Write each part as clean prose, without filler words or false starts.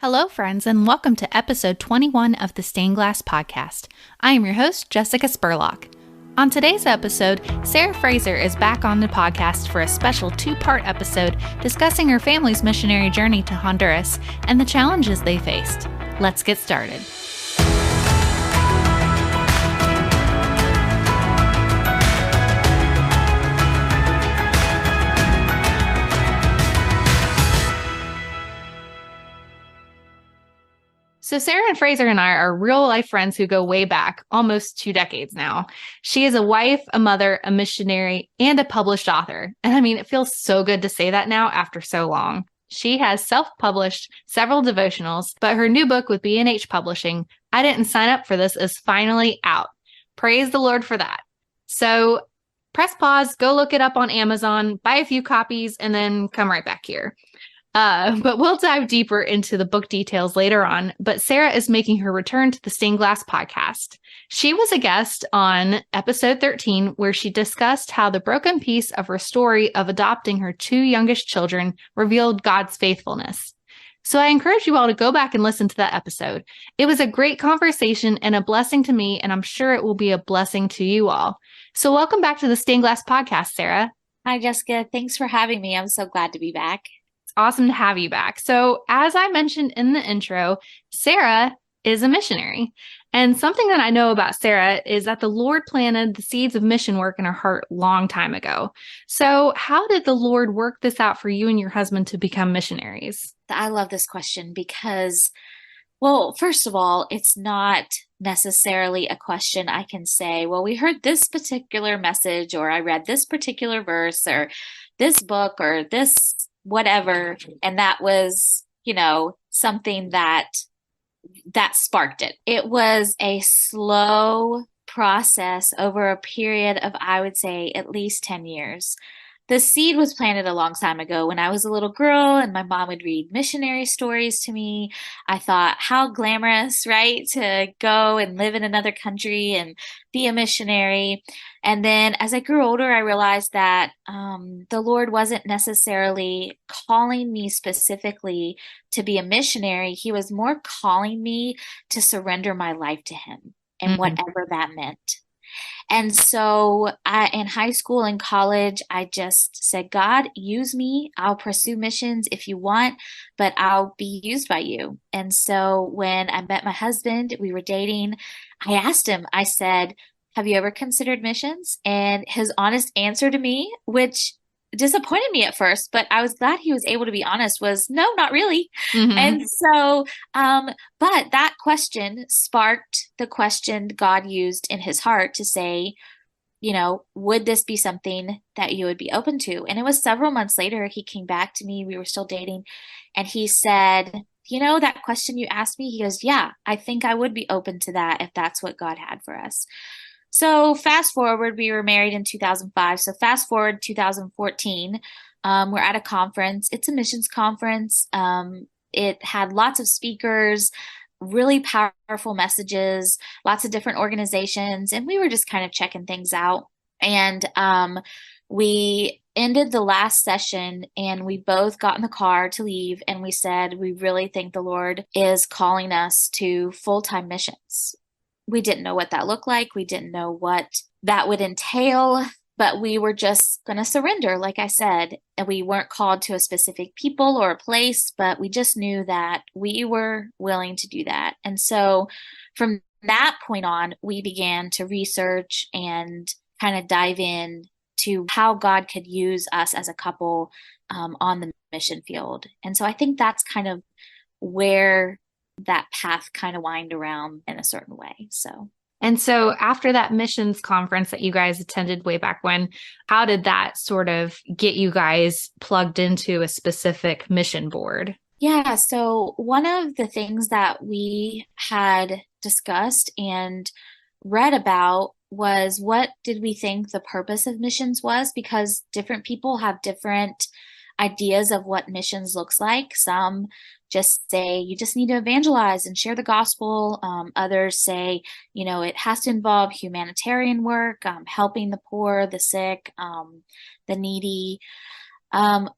Hello, friends, and welcome to episode 21 of the Stained Glass Podcast. I am your host, Jessica Spurlock. On today's episode, Sarah Frazer is back on the podcast for a special two-part episode discussing her family's missionary journey to Honduras and the challenges they faced. Let's get started. So Sarah Frazer and I are real life friends who go way back, almost 2 decades now. She is a wife, a mother, a missionary, and a published author. And I mean, it feels so good to say that now after so long. She has self-published several devotionals, but her new book with B&H Publishing, I Didn't Sign Up for This, is finally out. Praise the Lord for that. So press pause, go look it up on Amazon, buy a few copies, and then come right back here. But we'll dive deeper into the book details later on. But Sarah is making her return to the Stained Glass Podcast. She was a guest on episode 13, where she discussed how the broken piece of her story of adopting her 2 youngest children revealed God's faithfulness. So I encourage you all to go back and listen to that episode. It was a great conversation and a blessing to me, and I'm sure it will be a blessing to you all. So welcome back to the Stained Glass Podcast, Sarah. Hi, Jessica. Thanks for having me. I'm so glad to be back. Awesome to have you back. So, as I mentioned in the intro, Sarah is a missionary. And something that I know about Sarah is that the Lord planted the seeds of mission work in her heart a long time ago. So, how did the Lord work this out for you and your husband to become missionaries? I love this question because, well, first of all, it's not necessarily a question I can say, well, we heard this particular message, or I read this particular verse, or this book, or this whatever, and that was, something that sparked it. It was a slow process over a period of, I would say, at least 10 years. The seed was planted a long time ago when I was a little girl and my mom would read missionary stories to me. I thought, how glamorous, right? To go and live in another country and be a missionary. And then as I grew older, I realized that the Lord wasn't necessarily calling me specifically to be a missionary. He was more calling me to surrender my life to Him and whatever that meant. And so in high school and college, I just said, God, use me. I'll pursue missions if you want, but I'll be used by you. And so when I met my husband, we were dating, I asked him, I said, have you ever considered missions? And his honest answer to me, which disappointed me at first, but I was glad he was able to be honest, was no, not really. And so, but that question sparked the question God used in his heart to say, would this be something that you would be open to? And it was several months later, he came back to me, we were still dating, and he said, that question you asked me, he goes, yeah, I think I would be open to that if that's what God had for us. So fast forward, we were married in 2005. So fast forward 2014, we're at a conference. It's a missions conference. It had lots of speakers, really powerful messages, lots of different organizations, and we were just kind of checking things out. And we ended the last session and we both got in the car to leave, and we said, we really think the Lord is calling us to full-time missions. We didn't know what that looked like. We didn't know what that would entail, but we were just going to surrender, like I said. And we weren't called to a specific people or a place, but we just knew that we were willing to do that. And so from that point on, we began to research and kind of dive in to how God could use us as a couple on the mission field. And so I think that's kind of where that path kind of wind around in a certain way. And so after that missions conference that you guys attended way back when, how did that sort of get you guys plugged into a specific mission board? Yeah, so one of the things that we had discussed and read about was, what did we think the purpose of missions was? Because different people have different ideas of what missions looks like. Some just say you just need to evangelize and share the gospel. Others say, it has to involve humanitarian work, helping the poor, the sick, the needy.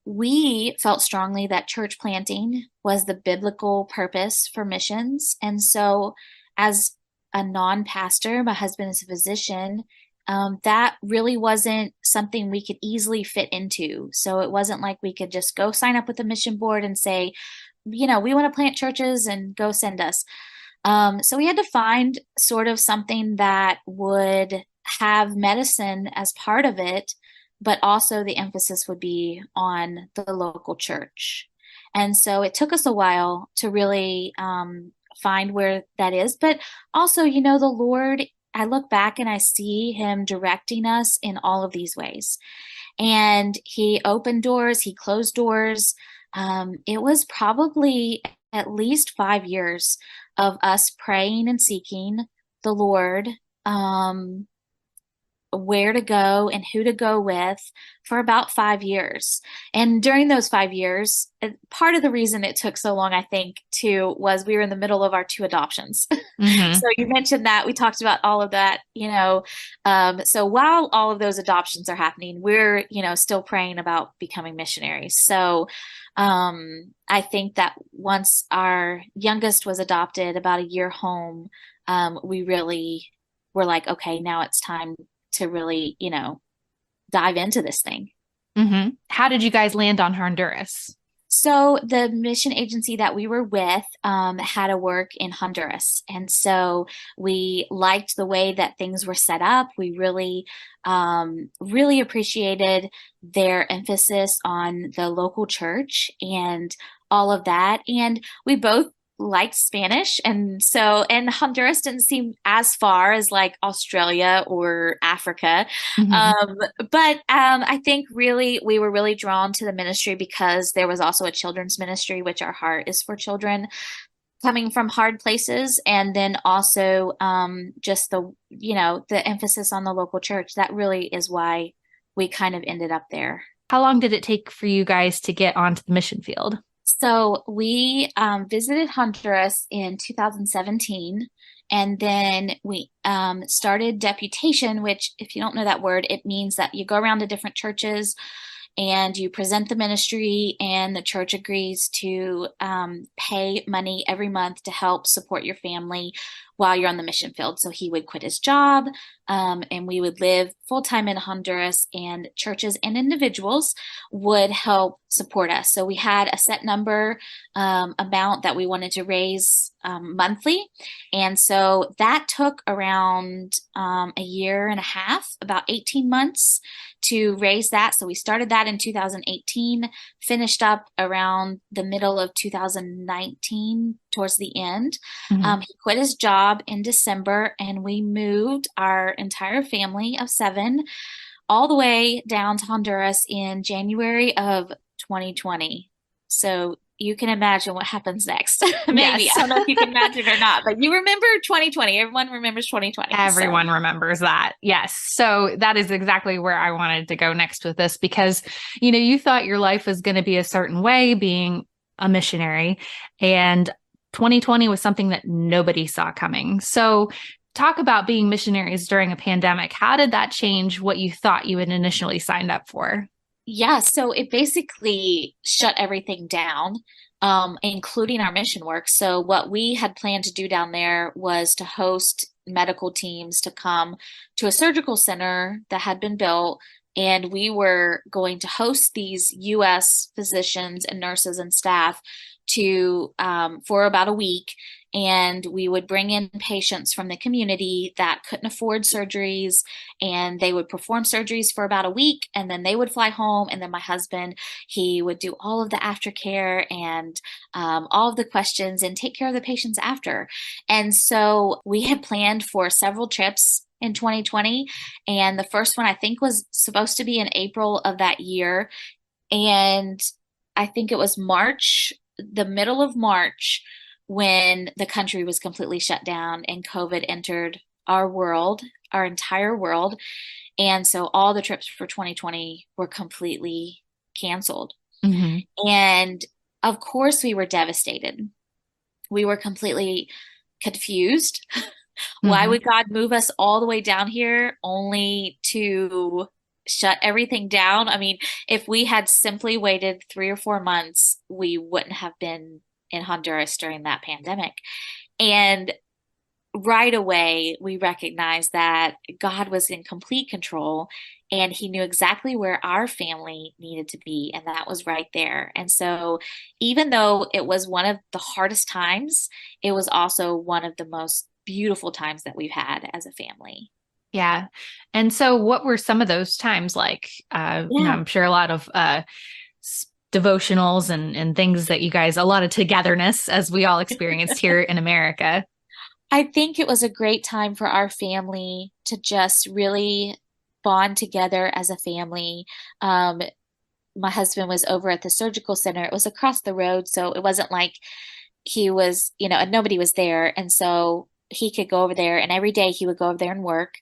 We felt strongly that church planting was the biblical purpose for missions. And so, as a non pastor, my husband is a physician, that really wasn't something we could easily fit into. So, it wasn't like we could just go sign up with the mission board and say, we want to plant churches and go send us. So, we had to find sort of something that would have medicine as part of it, but also the emphasis would be on the local church. And so it took us a while to really find where that is. But also, the Lord, I look back and I see Him directing us in all of these ways. And He opened doors, He closed doors. It was probably at least 5 years of us praying and seeking the Lord. Where to go and who to go with for about 5 years. And during those 5 years, part of the reason it took so long, I think, too, was we were in the middle of our two adoptions. Mm-hmm. So you mentioned that. We talked about all of that, So while all of those adoptions are happening, we're, still praying about becoming missionaries. So I think that once our youngest was adopted, about a year home, we really were like, okay, now it's time to really, dive into this thing. Mm-hmm. How did you guys land on Honduras? So the mission agency that we were with had a work in Honduras. And so we liked the way that things were set up. We really appreciated their emphasis on the local church and all of that. And we both liked Spanish. And Honduras didn't seem as far as like Australia or Africa. Mm-hmm. Um, but I think really we were really drawn to the ministry because there was also a children's ministry, which our heart is for children coming from hard places. And then also just the emphasis on the local church. That really is why we kind of ended up there. How long did it take for you guys to get onto the mission field? So we visited Honduras in 2017, and then we started deputation, which, if you don't know that word, it means that you go around to different churches and you present the ministry, and the church agrees to pay money every month to help support your family while you're on the mission field. So he would quit his job, and we would live full time in Honduras, and churches and individuals would help support us. So we had a set number amount that we wanted to raise monthly. And so that took around a year and a half, about 18 months to raise that. So we started that in 2018, finished up around the middle of 2019, towards the end. Mm-hmm. He quit his job in December, and we moved our entire family of 7 all the way down to Honduras in January of 2020. So you can imagine what happens next. Maybe. Yes. I don't know if you can imagine or not, but you remember 2020. Everyone remembers 2020. Everyone remembers that. Yes. So that is exactly where I wanted to go next with this because, you thought your life was going to be a certain way being a missionary, and 2020 was something that nobody saw coming. So talk about being missionaries during a pandemic. How did that change what you thought you had initially signed up for? Yeah, so it basically shut everything down, including our mission work. So what we had planned to do down there was to host medical teams to come to a surgical center that had been built. And we were going to host these US physicians and nurses and staff to for about a week. And we would bring in patients from the community that couldn't afford surgeries, and they would perform surgeries for about a week, and then they would fly home. And then my husband, he would do all of the aftercare and all of the questions and take care of the patients after. And so we had planned for several trips in 2020. And the first one I think was supposed to be in April of that year. And I think it was March, the middle of March, when the country was completely shut down and COVID entered our world, our entire world. And so all the trips for 2020 were completely canceled. Mm-hmm. And of course, we were devastated. We were completely confused. Why Mm-hmm. would God move us all the way down here only to shut everything down. I mean, if we had simply waited 3 or 4 months, we wouldn't have been in Honduras during that pandemic. And right away, we recognized that God was in complete control and he knew exactly where our family needed to be, and that was right there. And so, even though it was one of the hardest times, it was also one of the most beautiful times that we've had as a family. Yeah. And so what were some of those times like? Yeah. I'm sure a lot of devotionals and things that you guys, a lot of togetherness as we all experienced here in America. I think it was a great time for our family to just really bond together as a family. My husband was over at the surgical center. It was across the road, so it wasn't like he was, and nobody was there. And so he could go over there, and every day he would go over there and work.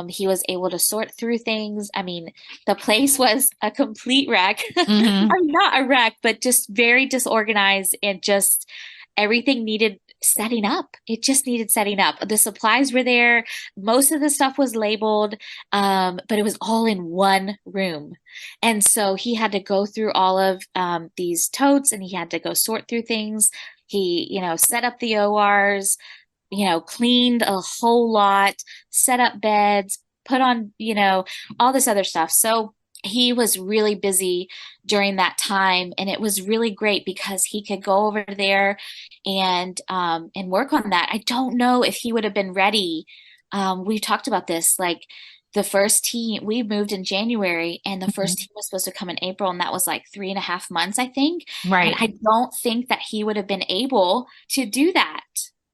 He was able to sort through things. I mean, the place was a complete wreck. Hmm. I'm not a wreck, but just very disorganized and just everything needed setting up. It just needed setting up. The supplies were there. Most of the stuff was labeled, but it was all in one room. And so he had to go through all of these totes and he had to go sort through things. He, set up the ORs, cleaned a whole lot, set up beds, put on, all this other stuff. So he was really busy during that time, and it was really great because he could go over there and work on that. I don't know if he would have been ready. We've talked about this, like the first team, we moved in January, and the first team was supposed to come in April, and that was like 3.5 months, I think. And Right. I don't think that he would have been able to do that.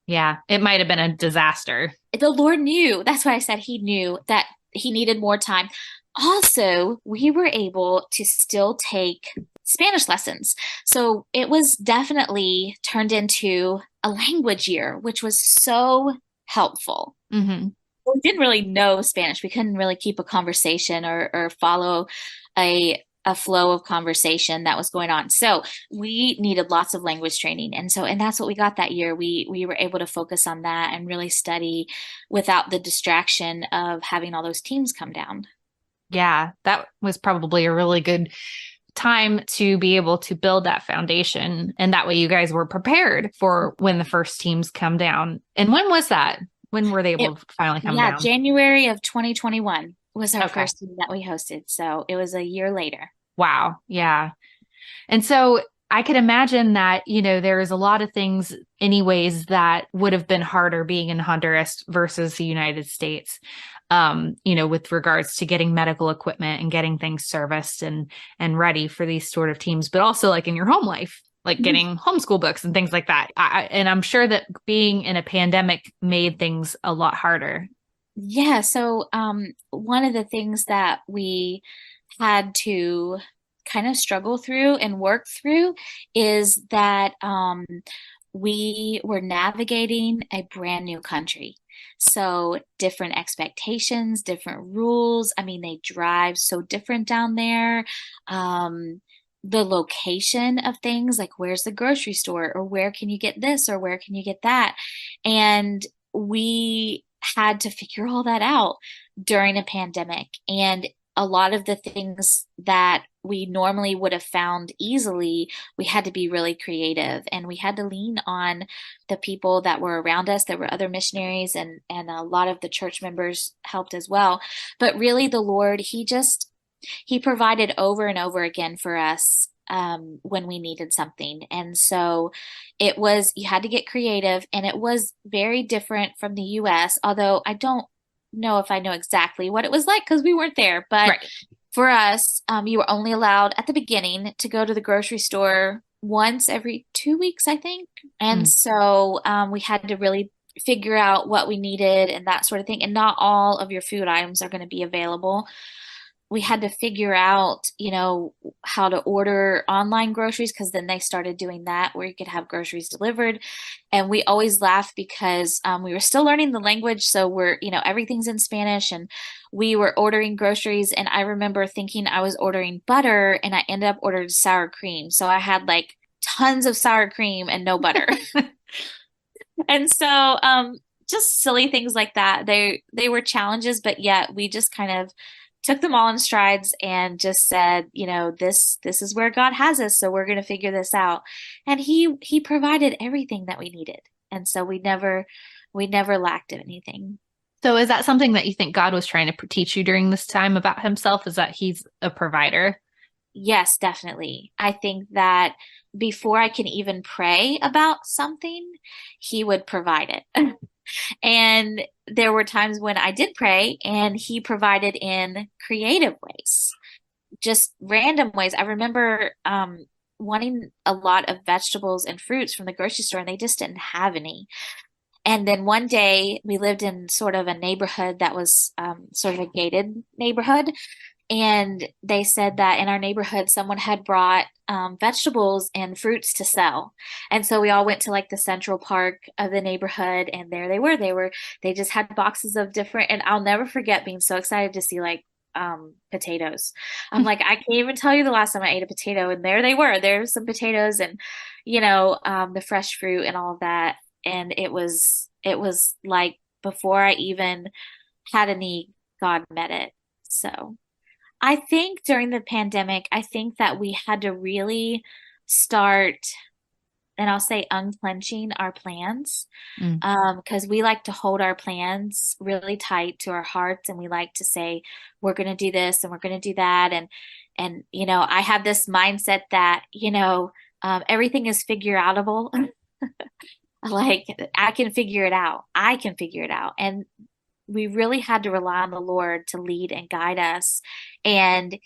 Yeah. It might have been a disaster. The Lord knew. That's why I said he knew that he needed more time. Also, we were able to still take Spanish lessons. So it was definitely turned into a language year, which was so helpful. Hmm. We didn't really know Spanish. We couldn't really keep a conversation or follow a flow of conversation that was going on. So we needed lots of language training. And that's what we got that year. We were able to focus on that and really study without the distraction of having all those teams come down. Yeah. That was probably a really good time to be able to build that foundation. And that way you guys were prepared for when the first teams come down. And when was that? When were they It, able to finally come yeah, down? January of 2021 was our Okay. first team that we hosted. So it was a year later. Wow. Yeah. And so I could imagine that, there's a lot of things, anyways, that would have been harder being in Honduras versus the United States, with regards to getting medical equipment and getting things serviced and ready for these sort of teams, but also like in your home life, like getting homeschool books and things like that. And I'm sure that being in a pandemic made things a lot harder. Yeah, so one of the things that we had to kind of struggle through and work through is that we were navigating a brand new country. So different expectations, different rules. I mean, they drive so different down there. The location of things, like where's the grocery store, or where can you get this, or where can you get that? And we had to figure all that out during a pandemic. And a lot of the things that we normally would have found easily, we had to be really creative and we had to lean on the people that were around us. There were other missionaries and a lot of the church members helped as well. But really the Lord, he provided over and over again for us when we needed something. And so you had to get creative, and it was very different from the US, although I don't know if I know exactly what it was like because we weren't there. But Right. for us, you were only allowed at the beginning to go to the grocery store once every 2 weeks, I think. And Mm. so we had to really figure out what we needed and that sort of thing. And not all of your food items are going to be available. We had to figure out, how to order online groceries because then they started doing that where you could have groceries delivered. And we always laugh because we were still learning the language. So everything's in Spanish and we were ordering groceries. And I remember thinking I was ordering butter and I ended up ordering sour cream. So I had like tons of sour cream and no butter. And so just silly things like that. They were challenges, but yet we just kind of took them all in strides and just said, this is where God has us, so we're going to figure this out. And he provided everything that we needed. And so we never lacked anything. So is that something that you think God was trying to teach you during this time about himself? Is that he's a provider? Yes, definitely. I think that before I can even pray about something, he would provide it. And there were times when I did pray and he provided in creative ways, just random ways. I remember wanting a lot of vegetables and fruits from the grocery store, and they just didn't have any. And then one day we lived in sort of a neighborhood that was sort of a gated neighborhood. And they said that in our neighborhood, someone had brought vegetables and fruits to sell. And so we all went to like the central park of the neighborhood, and there they were. They just had boxes of different, and I'll never forget being so excited to see like potatoes. I'm like, I can't even tell you the last time I ate a potato, and there they were. There's some potatoes and, the fresh fruit and all of that. And it was like before I even had a need, God met it. So I think during the pandemic, I think that we had to really start, and I'll say unclenching our plans, Mm. because we like to hold our plans really tight to our hearts, and we like to say we're going to do this and we're going to do that, and I have this mindset that everything is figure outable. Like I can figure it out. I can figure it out, and we really had to rely on the Lord to lead and guide us. And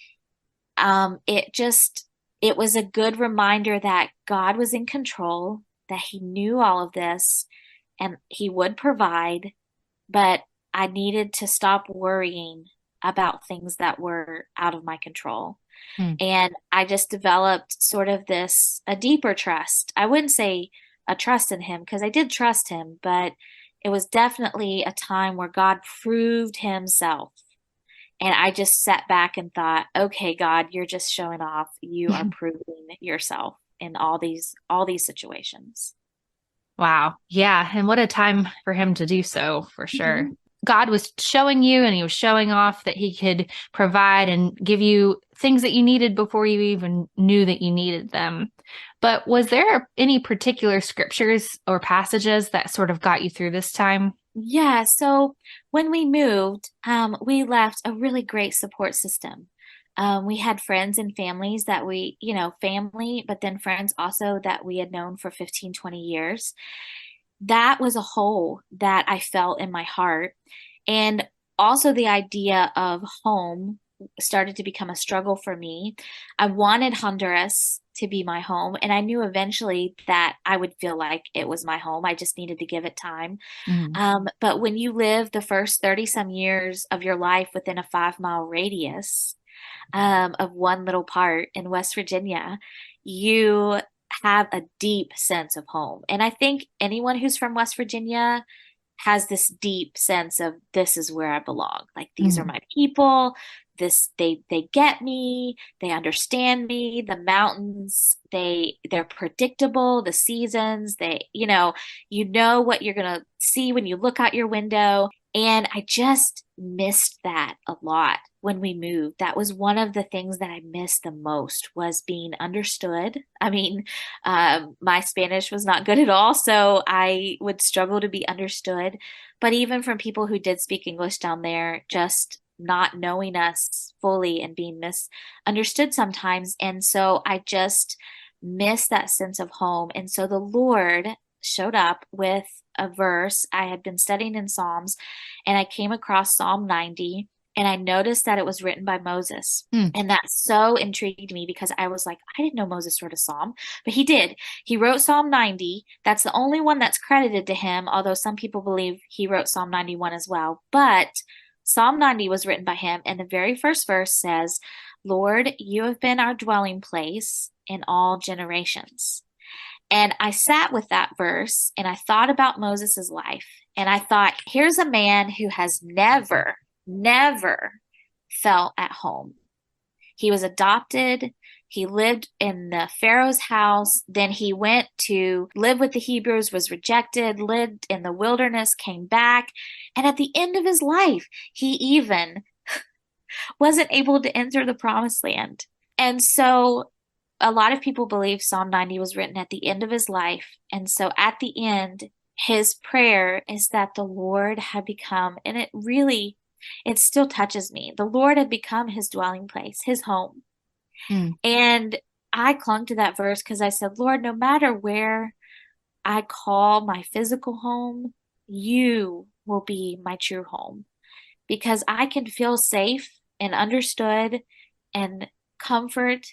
it was a good reminder that God was in control, that he knew all of this and he would provide, but I needed to stop worrying about things that were out of my control. Mm. And I just developed sort of a deeper trust. I wouldn't say a trust in him because I did trust him, but it was definitely a time where God proved himself. And I just sat back and thought, okay, God, you're just showing off. You are proving yourself in all these situations. Wow. Yeah. And what a time for him to do so, for sure. Mhm. God was showing you and he was showing off that he could provide and give you things that you needed before you even knew that you needed them. But was there any particular scriptures or passages that sort of got you through this time? Yeah, so when we moved, we left a really great support system. We had friends and families that family, but then friends also that we had known for 15, 20 years. That was a hole that I felt in my heart. And also the idea of home started to become a struggle for me. I wanted Honduras to be my home, and I knew eventually that I would feel like it was my home. I just needed to give it time. Mm. But when you live the first 30 some years of your life within a 5 mile radius of one little part in West Virginia, you have a deep sense of home. And I think anyone who's from West Virginia has this deep sense of this is where I belong. Like these are Mm. my people. They get me, they understand me, the mountains, they're predictable, the seasons, you know what you're gonna see when you look out your window. And I just missed that a lot when we moved. That was one of the things that I missed the most was being understood. I mean, my Spanish was not good at all, so I would struggle to be understood. But even from people who did speak English down there, just not knowing us fully and being misunderstood sometimes. And so I just missed that sense of home. And so the Lord showed up with a verse. I had been studying in Psalms, and I came across Psalm 90, and I noticed that it was written by Moses. Mm. And that so intrigued me because I was like, I didn't know Moses wrote a psalm, but he did. He wrote Psalm 90. That's the only one that's credited to him, although some people believe he wrote Psalm 91 as well. But Psalm 90 was written by him, and the very first verse says, Lord, you have been our dwelling place in all generations. And I sat with that verse and I thought about Moses's life. And I thought, here's a man who has never felt at home. He was adopted. He lived in the Pharaoh's house. Then he went to live with the Hebrews, was rejected, lived in the wilderness, came back. And at the end of his life, he even wasn't able to enter the promised land. And so a lot of people believe Psalm 90 was written at the end of his life. And so at the end, his prayer is that the Lord had become, and it still touches me. The Lord had become his dwelling place, his home. And I clung to that verse because I said, Lord, no matter where I call my physical home, you will be my true home, because I can feel safe and understood and comfort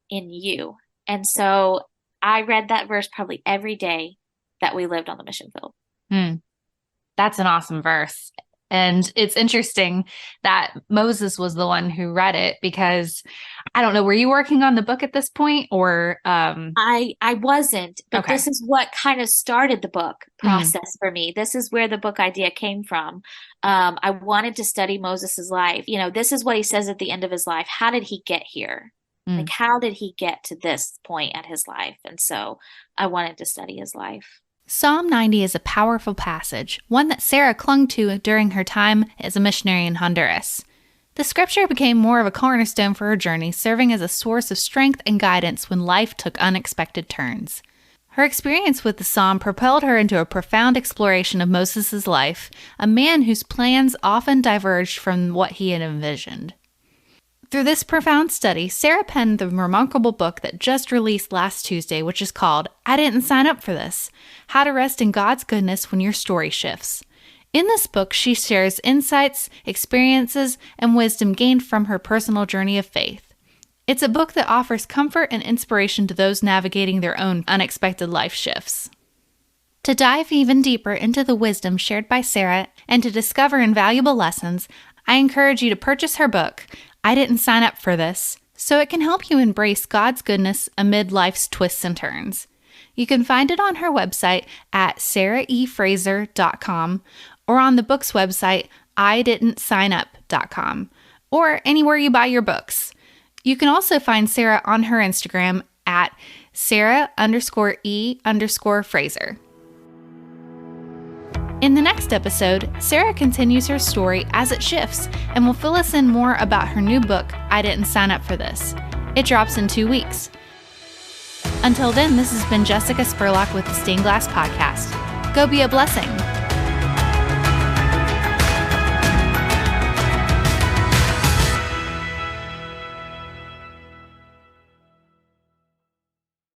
in you. And so I read that verse probably every day that we lived on the mission field. That's an awesome verse. And it's interesting that Moses was the one who read it, because I don't know, were you working on the book at this point, or I wasn't, but okay. This is what kind of started the book process for me. This is where the book idea came from. I wanted to study Moses's life. This is what he says at the end of his life. How did he get here? Like, how did he get to this point at his life? And so I wanted to study his life. Psalm 90 is a powerful passage, one that Sarah clung to during her time as a missionary in Honduras. The scripture became more of a cornerstone for her journey, serving as a source of strength and guidance when life took unexpected turns. Her experience with the psalm propelled her into a profound exploration of Moses' life, a man whose plans often diverged from what he had envisioned. Through this profound study, Sarah penned the remarkable book that just released last Tuesday, which is called I Didn't Sign Up for This: How to Rest in God's Goodness When Your Story Shifts. In this book, she shares insights, experiences, and wisdom gained from her personal journey of faith. It's a book that offers comfort and inspiration to those navigating their own unexpected life shifts. To dive even deeper into the wisdom shared by Sarah and to discover invaluable lessons, I encourage you to purchase her book, I Didn't Sign Up for This, so it can help you embrace God's goodness amid life's twists and turns. You can find it on her website at sarahefrazer.com or on the book's website, ididn'tsignup.com, or anywhere you buy your books. You can also find Sarah on her Instagram at Sarah_E_Frazer. In the next episode, Sarah continues her story as it shifts and will fill us in more about her new book, I Didn't Sign Up for This. It drops in 2 weeks. Until then, this has been Jessica Spurlock with the Stained Glass Podcast. Go be a blessing.